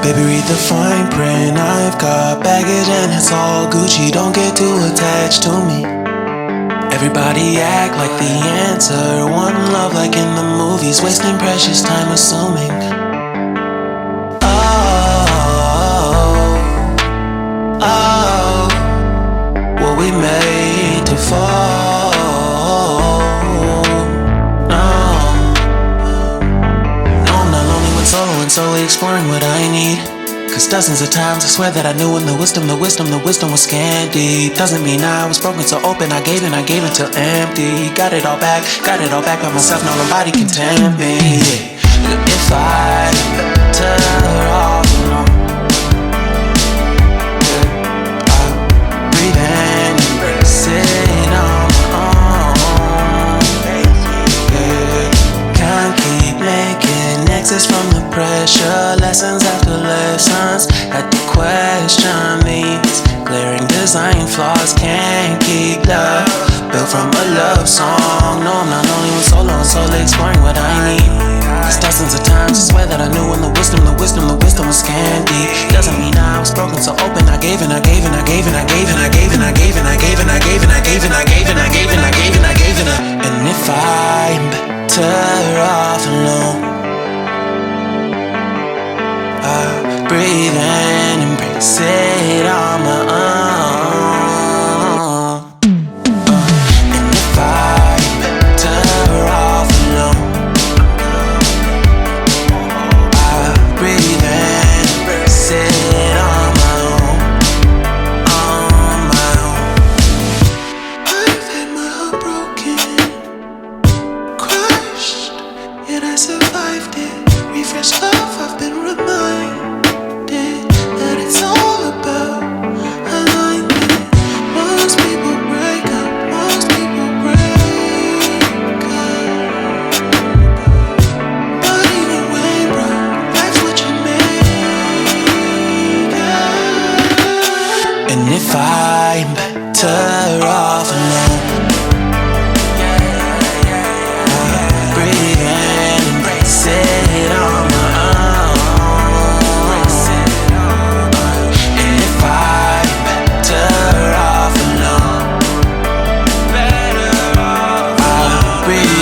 Baby, read the fine print. I've got baggage and it's all Gucci. Don't get too attached to me. Everybody act like the answer. One love like in the movies. Wasting precious time assuming. Oh, were we made to fall? No, I'm not lonely when solo and solely exploring what I need. Cause dozens of times I swear that I knew when the wisdom was scanty. Doesn't mean I was broken so open, I gave it till empty. Got it all back by myself, no nobody can tempt me. If I turn off alone, breathe in, embrace it on my own. Can't keep making exits from the pressure. Lessons after lessons, had to question these glaring design flaws. Can't keep love built from a love song. No, I'm not only with solo and solely exploring what I need. Cause dozens of times I swear that I knew when the wisdom was scanty. Doesn't mean I was broken so open, I gave it. And if I'm better off alone, I breathe in, embrace it on my own. And if I'm better off alone, I breathe in, embrace it on my own, on my own. I've had my heart broken, crushed, yet I survived it. Refresh love, I've been reminded that it's all about alignment. Most people break up, but either way, bro, life's what you make it. And if I'm better off alone, breathe in, embrace it on my own. And if I'm better off alone, I'll breathe